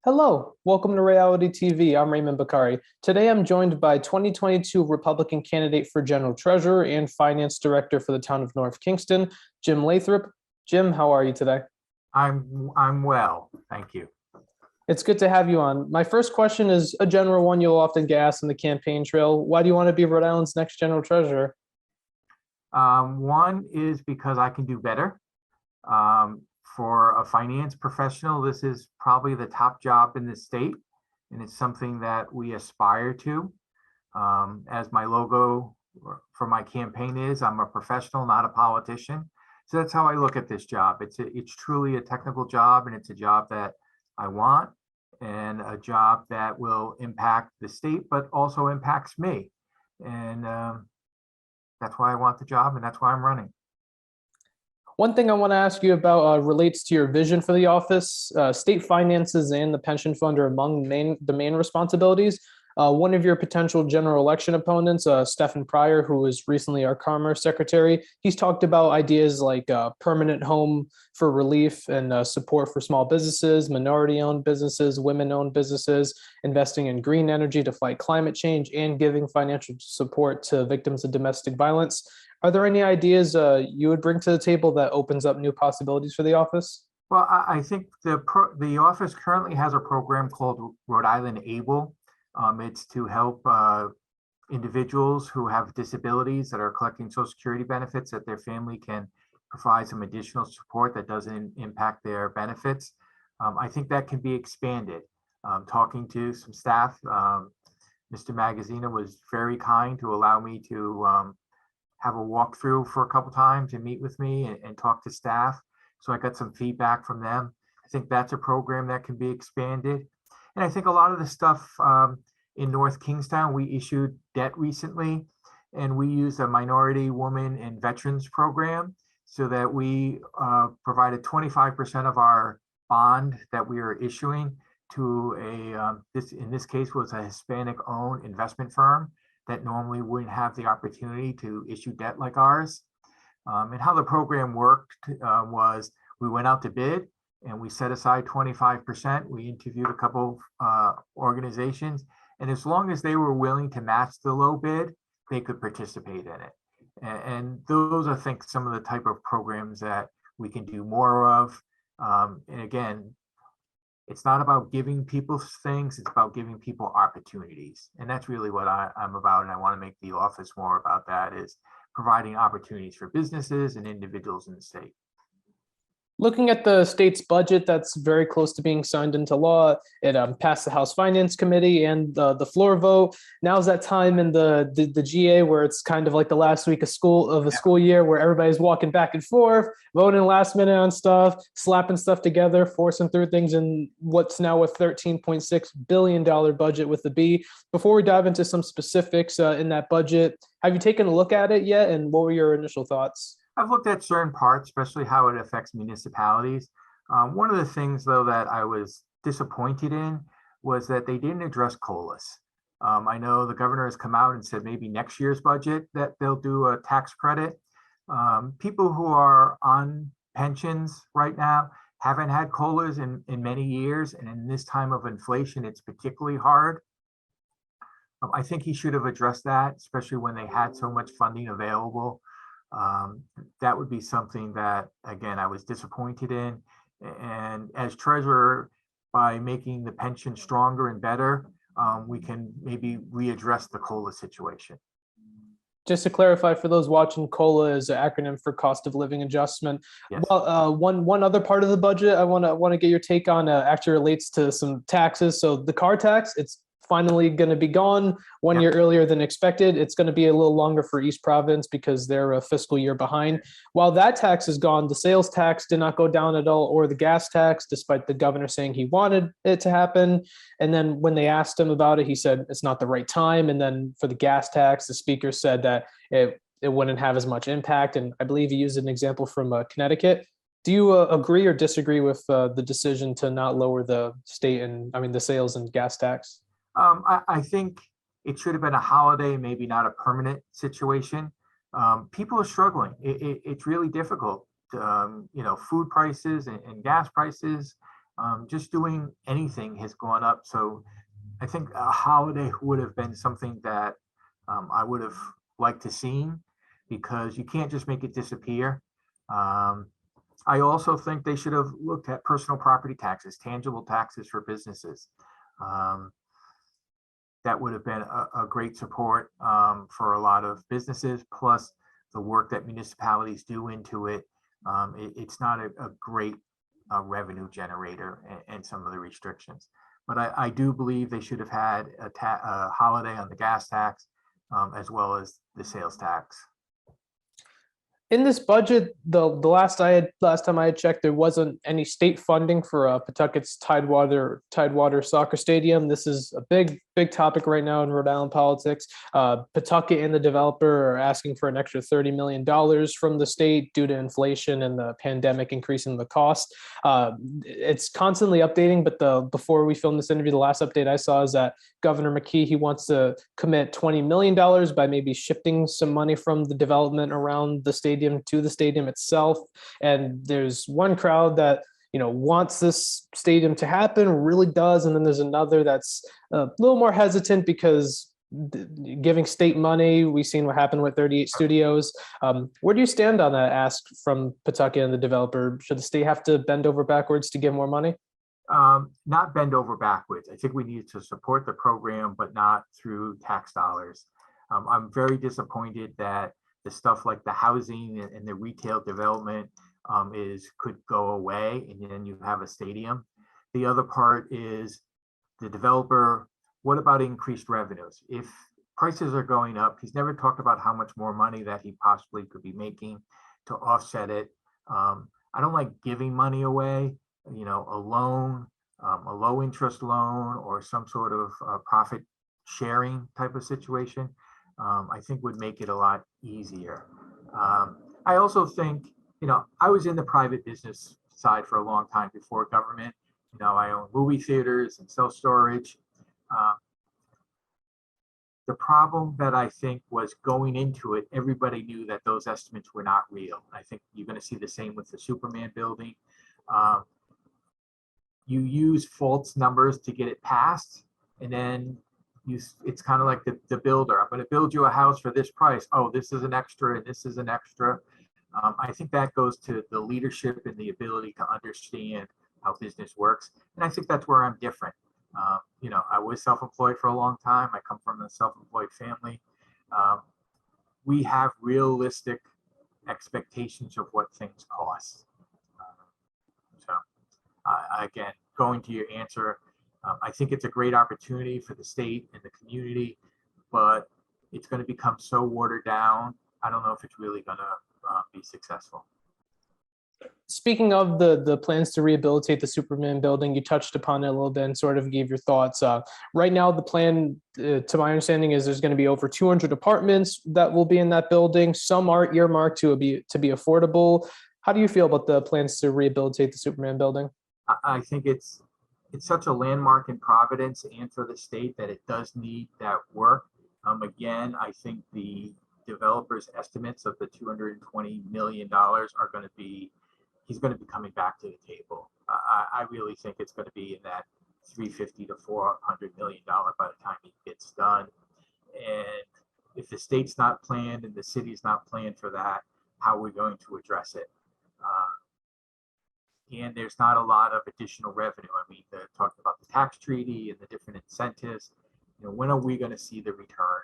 Hello, welcome to Ray-ality TV. I'm Raymond Bakari. Today I'm joined by 2022 Republican candidate for General Treasurer and Finance Director for the town of North Kingston, Jim Lathrop. Jim, how are you today? I'm well, thank you. It's good to have you on. My first question is a general one you'll often get asked in the campaign trail. Why do you want to be Rhode Island's next General Treasurer? One is because I can do better. Um, for a finance professional, this is probably the top job in the state, and it's something that we aspire to. As my logo for my campaign is, I'm a professional, not a politician. So that's how I look at this job. It's truly a technical job, and it's a job that I want, and a job that will impact the state, but also impacts me. And that's why I want the job, and that's why I'm running. One thing I want to ask you about relates to your vision for the office. State finances and the pension fund are among the main responsibilities. One of your potential general election opponents, Stephen Pryor, who was recently our Commerce Secretary, he's talked about ideas like permanent home for relief and support for small businesses, minority-owned businesses, women-owned businesses, investing in green energy to fight climate change, and giving financial support to victims of domestic violence. Are there any ideas you would bring to the table that opens up new possibilities for the office? Well, I think the office currently has a program called Rhode Island Able. It's to help individuals who have disabilities that are collecting Social Security benefits, that their family can provide some additional support that doesn't impact their benefits. I think that can be expanded. Talking to some staff, Mr. Magazina was very kind to allow me to have a walkthrough for a couple times and meet with me and talk to staff. So I got some feedback from them. I think that's a program that can be expanded. And I think a lot of the stuff in North Kingstown, we issued debt recently, and we used a minority woman and veterans program so that we provided 25% of our bond that we are issuing to in this case was a Hispanic owned investment firm that normally wouldn't have the opportunity to issue debt like ours. And how the program worked was we went out to bid and we set aside 25%. We interviewed a couple organizations, and as long as they were willing to match the low bid, they could participate in it. And those, I think, some of the type of programs that we can do more of. And again, it's not about giving people things, it's about giving people opportunities. And that's really what I'm about. And I want to make the office more about that, is providing opportunities for businesses and individuals in the state. Looking at the state's budget that's very close to being signed into law, it passed the House Finance Committee and the floor vote. Now's that time in the GA where it's kind of like the last week of a school year where everybody's walking back and forth, voting last minute on stuff, slapping stuff together, forcing through things in what's now a $13.6 billion budget with the B. Before we dive into some specifics in that budget, have you taken a look at it yet? And what were your initial thoughts? I've looked at certain parts, especially how it affects municipalities. One of the things, though, that I was disappointed in was that they didn't address COLAs. I know the governor has come out and said maybe next year's budget that they'll do a tax credit. People who are on pensions right now haven't had COLAs in many years, and in this time of inflation, it's particularly hard. I think he should have addressed that, especially when they had so much funding available. That would be something that, again, I was disappointed in. And as treasurer, by making the pension stronger and better, we can maybe readdress the COLA situation. Just to clarify for those watching, COLA is an acronym for cost of living adjustment. Yes. Well, one other part of the budget I want to get your take on actually relates to some taxes. So the car tax, it's finally going to be gone 1 year earlier than expected. It's going to be a little longer for East Providence because they're a fiscal year behind. While that tax is gone, the sales tax did not go down at all, or the gas tax, despite the governor saying he wanted it to happen. And then when they asked him about it, he said it's not the right time. And then for the gas tax, the speaker said that it wouldn't have as much impact. And I believe he used an example from Connecticut. Do you agree or disagree with the decision to not lower the the sales and gas tax? I think it should have been a holiday, maybe not a permanent situation. People are struggling. It's really difficult. Food prices and gas prices Just doing anything has gone up. So I think a holiday would have been something that I would have liked to seen, because you can't just make it disappear. I also think they should have looked at personal property taxes, tangible taxes for businesses. Um, that would have been a great support for a lot of businesses, plus the work that municipalities do into it. It's not a great revenue generator, and some of the restrictions. But I do believe they should have had a holiday on the gas tax, as well as the sales tax. In this budget, the last time I had checked, there wasn't any state funding for Pawtucket's Tidewater soccer stadium. This is a big topic right now in Rhode Island politics. Pawtucket and the developer are asking for an extra $30 million from the state due to inflation and the pandemic increasing the cost. It's constantly updating, but before we filmed this interview, the last update I saw is that Governor McKee, he wants to commit $20 million by maybe shifting some money from the development around the stadium to the stadium itself. And there's one crowd that wants this stadium to happen, really does, and then there's another that's a little more hesitant because giving state money, we've seen what happened with 38 Studios. Where do you stand on that ask from Pawtucket and the developer? Should the state have to bend over backwards to give more money? Not bend over backwards. I think we need to support the program, but not through tax dollars. I'm very disappointed that the stuff like the housing and the retail development could go away, and then you have a stadium. The other part is the developer. What about increased revenues? If prices are going up, he's never talked about how much more money that he possibly could be making to offset it. I don't like giving money away. A loan, a low interest loan, or some sort of profit sharing type of situation, I think would make it a lot easier. I also think, I was in the private business side for a long time before government. I own movie theaters and self-storage. The problem that I think was going into it, everybody knew that those estimates were not real. I think you're going to see the same with the Superman building. You use false numbers to get it passed, and then it's kind of like the builder. I'm going to build you a house for this price. Oh, this is an extra, and this is an extra. I think that goes to the leadership and the ability to understand how business works. And I think that's where I'm different. I was self-employed for a long time. I come from a self-employed family. We have realistic expectations of what things cost. Again, going to your answer, I think it's a great opportunity for the state and the community, but it's going to become so watered down. I don't know if it's really going to be successful. Speaking of the plans to rehabilitate the Superman building, you touched upon it a little bit and sort of gave your thoughts. Right now, the plan, to my understanding, is there's going to be over 200 apartments that will be in that building. Some are earmarked to be affordable. How do you feel about the plans to rehabilitate the Superman building? I think it's such a landmark in Providence and for the state that it does need that work. Again, I think the developer's estimates of the $220 million are going to be, he's going to be coming back to the table. I really think it's going to be in that $350 to $400 million by the time it gets done. And if the state's not planned and the city's not planned for that, how are we going to address it? And there's not a lot of additional revenue. I mean, talking about the tax treaty and the different incentives, when are we going to see the return?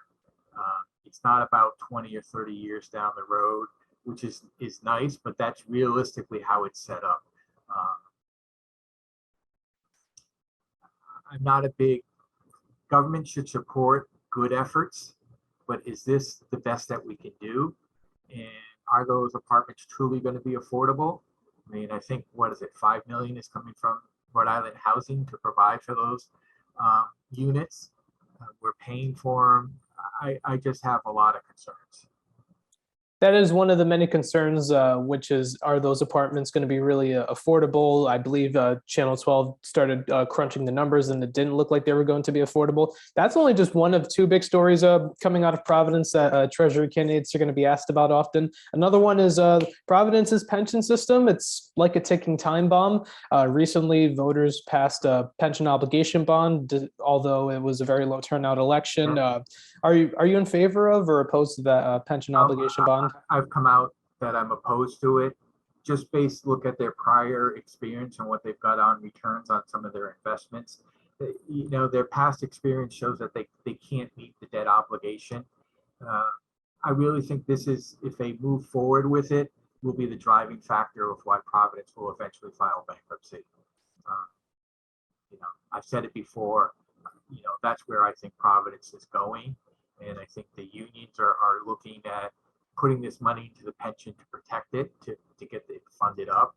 It's not about 20 or 30 years down the road, which is nice, but that's realistically how it's set up. I'm not a big, government should support good efforts, but is this the best that we can do? And are those apartments truly going to be affordable? I mean, I think, what is it, 5 million is coming from Rhode Island Housing to provide for those units. We're paying for them. I just have a lot of concerns. That is one of the many concerns, which is, are those apartments going to be really affordable? I believe Channel 12 started crunching the numbers and it didn't look like they were going to be affordable. That's only just one of two big stories coming out of Providence that Treasury candidates are going to be asked about often. Another one is Providence's pension system. It's like a ticking time bomb. Recently, voters passed a pension obligation bond, although it was a very low turnout election. Are you in favor of or opposed to that pension obligation bond? I've come out that I'm opposed to it. Just look at their prior experience and what they've got on returns on some of their investments. You know, their past experience shows that they can't meet the debt obligation. I really think this is, if they move forward with it, will be the driving factor of why Providence will eventually file bankruptcy. You know, I've said it before, you know, that's where I think Providence is going. And I think the unions are looking at putting this money into the pension to protect it, to get it funded up.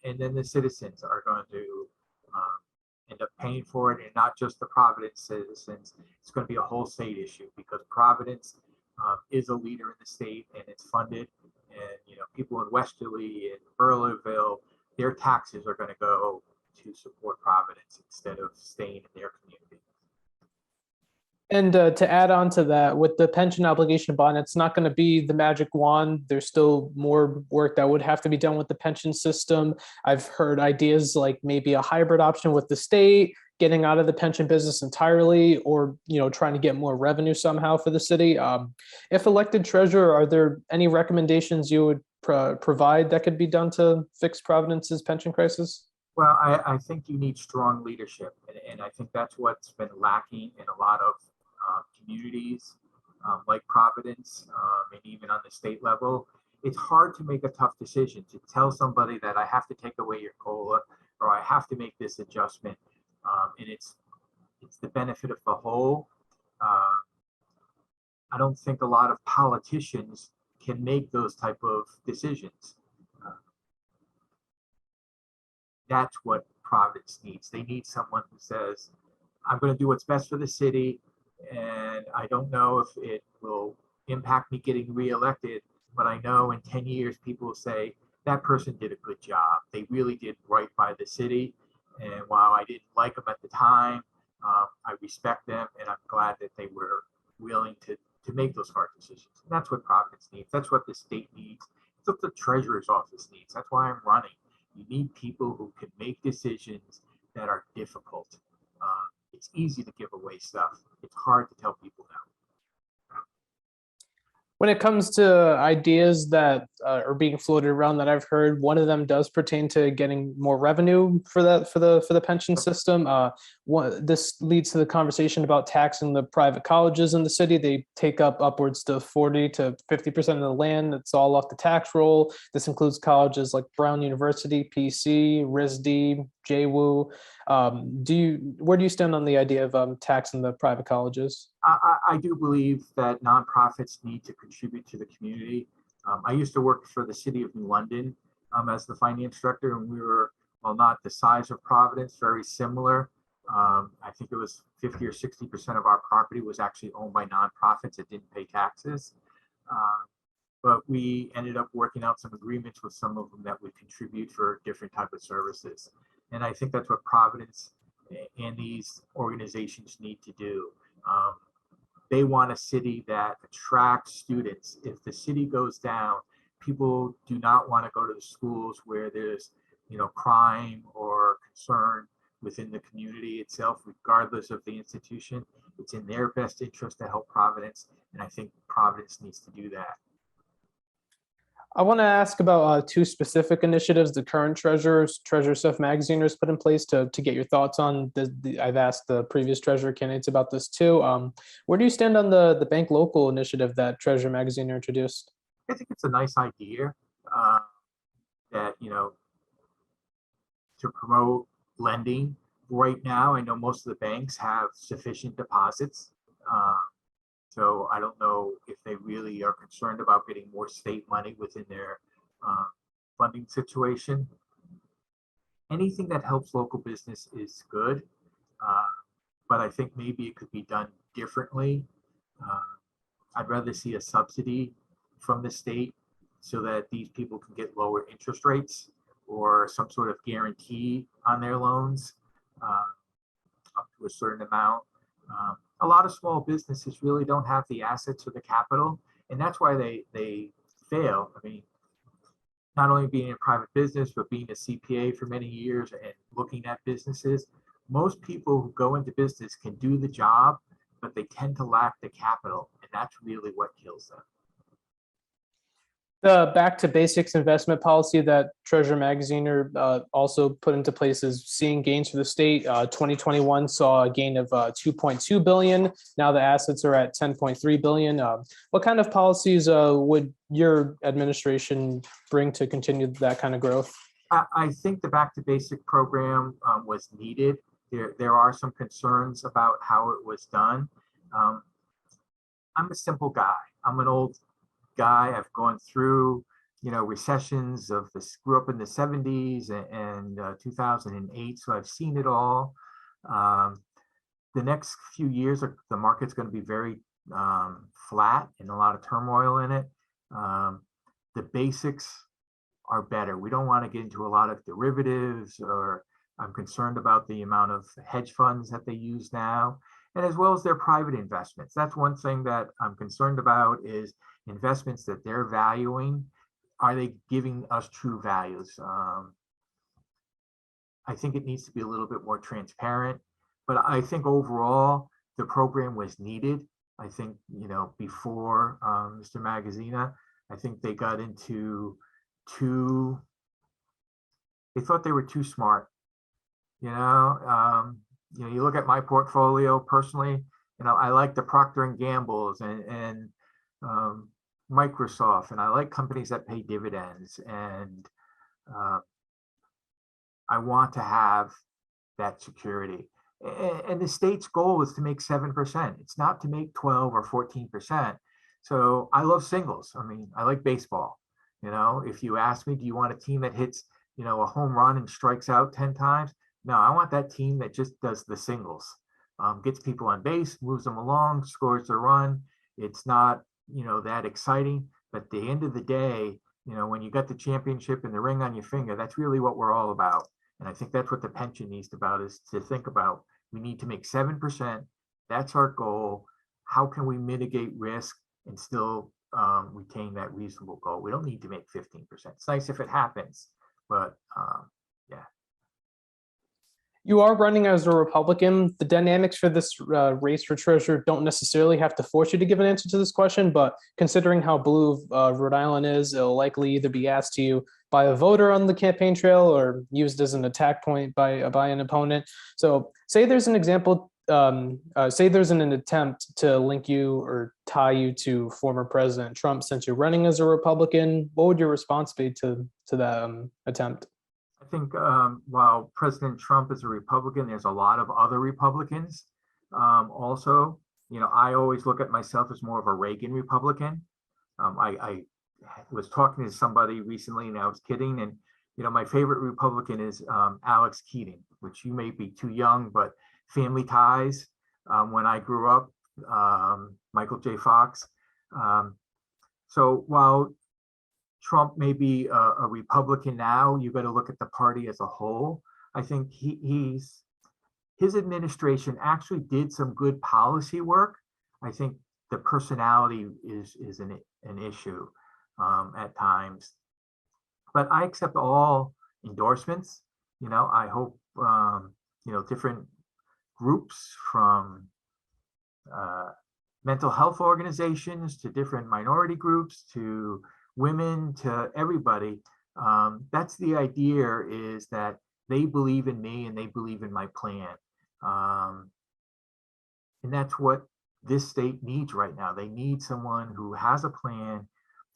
And then the citizens are going to end up paying for it, and not just the Providence citizens. It's going to be a whole state issue because Providence is a leader in the state and it's funded. And, you know, people in Westerly and Burleville, their taxes are going to go to support Providence instead of staying in their community. And to add on to that, with the pension obligation bond, it's not going to be the magic wand. There's still more work that would have to be done with the pension system. I've heard ideas like maybe a hybrid option with the state, getting out of the pension business entirely, or trying to get more revenue somehow for the city. If elected treasurer, are there any recommendations you would provide that could be done to fix Providence's pension crisis? Well, I think you need strong leadership, and I think that's what's been lacking in a lot of communities like Providence, and even on the state level. It's hard to make a tough decision to tell somebody that I have to take away your COLA or I have to make this adjustment, and it's the benefit of the whole. I don't think a lot of politicians can make those type of decisions. That's what Providence needs. They need someone who says, I'm going to do what's best for the city, and I don't know if it will impact me getting reelected, but I know in 10 years people will say that person did a good job. They really did right by the city, and while I didn't like them at the time, I respect them, and I'm glad that they were willing to make those hard decisions. And that's what Providence needs. That's what the state needs. It's what the treasurer's office needs. That's why I'm running. You need people who can make decisions that are difficult. It's easy to give away stuff. It's hard to tell people no. When it comes to ideas that are being floated around that I've heard, one of them does pertain to getting more revenue for the pension system. This leads to the conversation about taxing the private colleges in the city. They take up upwards to 40 to 50% of the land. It's all off the tax roll. This includes colleges like Brown University, PC, RISD, JWU. Where do you stand on the idea of taxing the private colleges? I do believe that nonprofits need to contribute to the community. I used to work for the city of New London as the finance director, and we were, well, not the size of Providence, very similar. I think it was 50 or 60% of our property was actually owned by nonprofits that didn't pay taxes. But we ended up working out some agreements with some of them that would contribute for different type of services. And I think that's what Providence and these organizations need to do. They want a city that attracts students. If the city goes down, people do not want to go to the schools where there's, crime or concern within the community itself, regardless of the institution. It's in their best interest to help Providence, and I think Providence needs to do that. I want to ask about two specific initiatives the current Treasurer Stuff Magazine has put in place to get your thoughts on. I've asked the previous treasurer candidates about this too. Where do you stand on the BankLocal initiative that Treasurer Magazine introduced? I think it's a nice idea that, to promote lending. Right now, I know most of the banks have sufficient deposits. So I don't know if they really are concerned about getting more state money within their funding situation. Anything that helps local business is good, but I think maybe it could be done differently. I'd rather see a subsidy from the state so that these people can get lower interest rates or some sort of guarantee on their loans up to a certain amount. A lot of small businesses really don't have the assets or the capital, and that's why they fail. I mean, not only being in private business, but being a CPA for many years and looking at businesses, most people who go into business can do the job, but they tend to lack the capital, and that's really what kills them. The back to basics investment policy that Treasurer Magaziner also put into place is seeing gains for the state. 2021 saw a gain of 2.2 billion. Now the assets are at 10.3 billion. What kind of policies would your administration bring to continue that kind of growth? I think the back to basic program was needed. There are some concerns about how it was done. I'm a simple guy. I'm an old guy. I've gone through, recessions of this, grew up in the 70s and 2008. So I've seen it all. The next few years, the market's going to be very flat and a lot of turmoil in it. The basics are better. We don't want to get into a lot of derivatives, or I'm concerned about the amount of hedge funds that they use now, and as well as their private investments. That's one thing that I'm concerned about, is investments that they're valuing. Are they giving us true values? I think it needs to be a little bit more transparent, but I think overall the program was needed. I think, before Mr. Magazina, I think they got into they thought they were too smart. You look at my portfolio personally, I like the Procter and Gamble's and Microsoft, and I like companies that pay dividends, and I want to have that security. And the state's goal is to make 7%. It's not to make 12 or 14%. So I love singles. I mean, I like baseball. If you ask me, do you want a team that hits, a home run and strikes out 10 times? No, I want that team that just does the singles, gets people on base, moves them along, scores a run. It's not, that exciting, but at the end of the day, when you got the championship and the ring on your finger, that's really what we're all about. And I think that's what the pension needs about, is to think about, we need to make 7%. That's our goal. How can we mitigate risk and still retain that reasonable goal? We don't need to make 15%. It's nice if it happens, but yeah. You are running as a Republican. The dynamics for this race for treasurer don't necessarily have to force you to give an answer to this question, but considering how blue Rhode Island is, it'll likely either be asked to you by a voter on the campaign trail or used as an attack point by an opponent. So say there's an example, say there's an attempt to link you or tie you to former President Trump since you're running as a Republican. What would your response be to that attempt? I think while President Trump is a Republican, there's a lot of other Republicans also. I always look at myself as more of a Reagan Republican. I was talking to somebody recently, and I was kidding, and my favorite Republican is Alex Keating, which you may be too young, but Family Ties, when I grew up, Michael J. Fox. So while Trump may be a Republican now, you got to look at the party as a whole. I think his administration actually did some good policy work. I think the personality is an issue at times, but I accept all endorsements. I hope different groups, from mental health organizations to different minority groups to women to everybody. That's the idea, is that they believe in me and they believe in my plan. And that's what this state needs right now. They need someone who has a plan,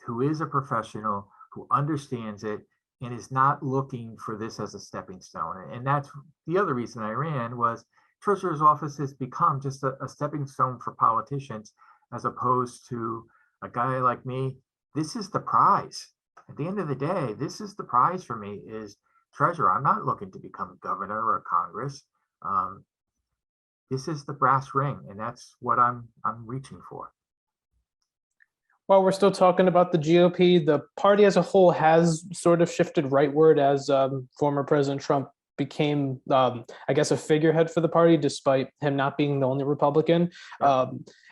who is a professional, who understands it, and is not looking for this as a stepping stone. And that's the other reason I ran, was Treasurer's office has become just a stepping stone for politicians, as opposed to a guy like me. This is the prize. At the end of the day, this is the prize for me, is treasurer. I'm not looking to become governor or Congress. This is the brass ring, and that's what I'm reaching for. While we're still talking about the GOP, the party as a whole has sort of shifted rightward as former President Trump became, I guess, a figurehead for the party, despite him not being the only Republican. Yeah.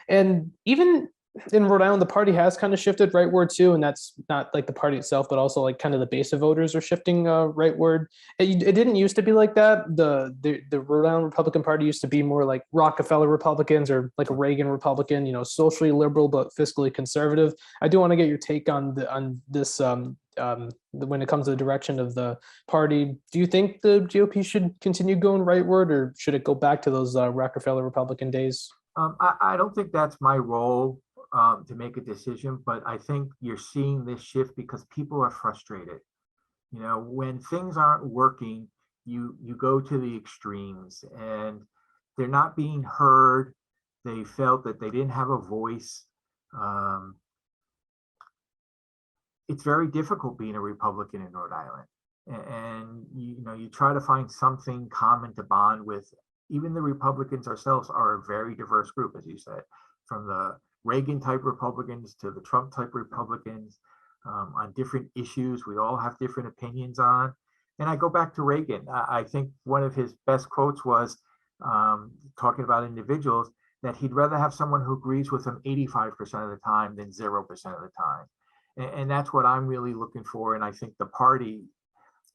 And even in Rhode Island, the party has kind of shifted rightward too, and that's not like the party itself, but also like kind of the base of voters are shifting rightward. It didn't used to be like that. The Rhode Island Republican Party used to be more like Rockefeller Republicans or like a Reagan Republican, socially liberal but fiscally conservative. I do want to get your take on this when it comes to the direction of the party. Do you think the GOP should continue going rightward, or should it go back to those Rockefeller Republican days? I don't think that's my role to make a decision, but I think you're seeing this shift because people are frustrated. When things aren't working, you go to the extremes, and they're not being heard. They felt that they didn't have a voice. It's very difficult being a Republican in Rhode Island, and you try to find something common to bond with. Even the Republicans ourselves are a very diverse group, as you said, from the Reagan type Republicans to the Trump type Republicans, on different issues. We all have different opinions on. And I go back to Reagan. I think one of his best quotes was talking about individuals, that he'd rather have someone who agrees with him 85% of the time than 0% of the time. And that's what I'm really looking for. And I think the party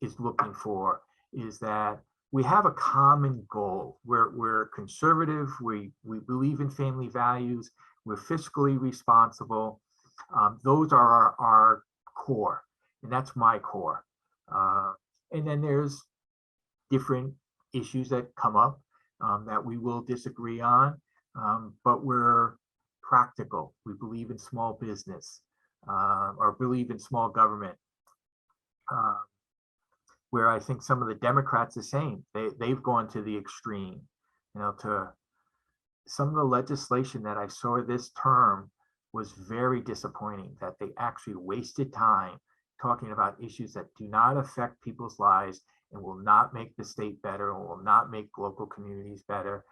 is looking for, is that we have a common goal. We're conservative. We believe in family values. We're fiscally responsible. Those are our core, and that's my core. And then there's different issues that come up that we will disagree on, but we're practical. We believe in small business, or believe in small government. Where I think some of the Democrats the same. They've gone to the extreme, to some of the legislation that I saw this term was very disappointing, that they actually wasted time talking about issues that do not affect people's lives and will not make the state better and will not make local communities better.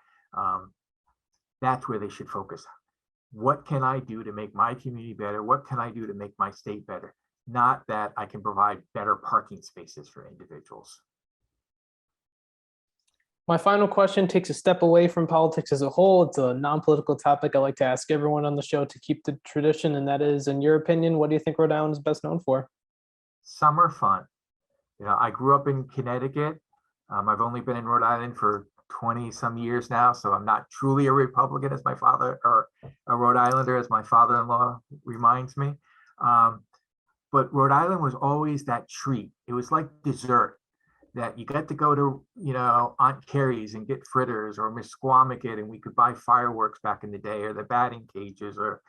That's where they should focus. What can I do to make my community better? What can I do to make my state better? Not that I can provide better parking spaces for individuals. My final question takes a step away from politics as a whole. It's a non-political topic I like to ask everyone on the show to keep the tradition, and that is, in your opinion, what do you think Rhode Island is best known for? Summer fun. I grew up in Connecticut. I've only been in Rhode Island for 20 some years now, so I'm not truly a Republican as my father, or a Rhode Islander as my father-in-law reminds me. But Rhode Island was always that treat. It was like dessert, that you got to go to, Aunt Carrie's and get fritters, or Miss Squamicket, and we could buy fireworks back in the day, or the batting cages, or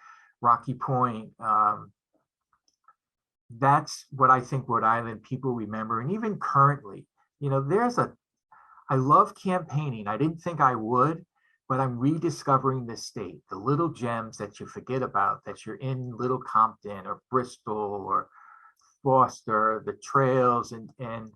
Rocky Point. That's what I think Rhode Island people remember. And even currently, I love campaigning. I didn't think I would, but I'm rediscovering this state, the little gems that you forget about, that you're in Little Compton or Bristol or Foster, the trails. And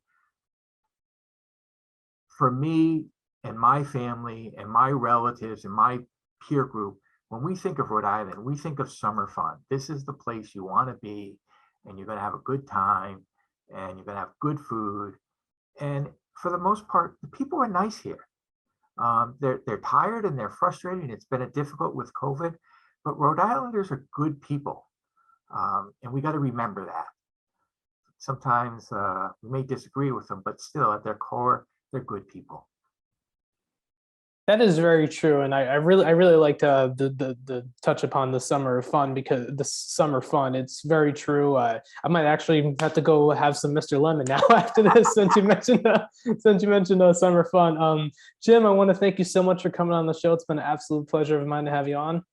for me and my family and my relatives and my peer group, when we think of Rhode Island, we think of summer fun. This is the place you want to be, and you're going to have a good time, and you're going to have good food. And for the most part, the people are nice here. They're tired and they're frustrated, and it's been difficult with COVID, but Rhode Islanders are good people. And we got to remember that. Sometimes we may disagree with them, but still at their core, they're good people. That is very true, and I really like the touch upon the summer fun, because the summer fun, it's very true. I might actually have to go have some Mr. Lemon now after this, since you mentioned summer fun. Jim, I want to thank you so much for coming on the show. It's been an absolute pleasure of mine to have you on.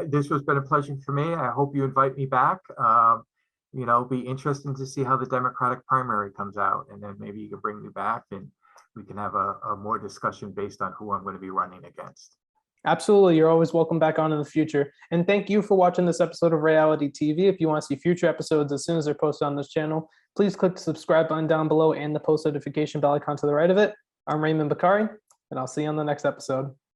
This has been a pleasure for me. I hope you invite me back. Be interesting to see how the Democratic primary comes out, and then maybe you can bring me back and we can have a more discussion based on who I'm going to be running against. Absolutely. You're always welcome back on in the future. And thank you for watching this episode of Ray-ality TV. If you want to see future episodes as soon as they're posted on this channel, please click the subscribe button down below and the post notification bell icon to the right of it. I'm Raymond Bakari, and I'll see you on the next episode.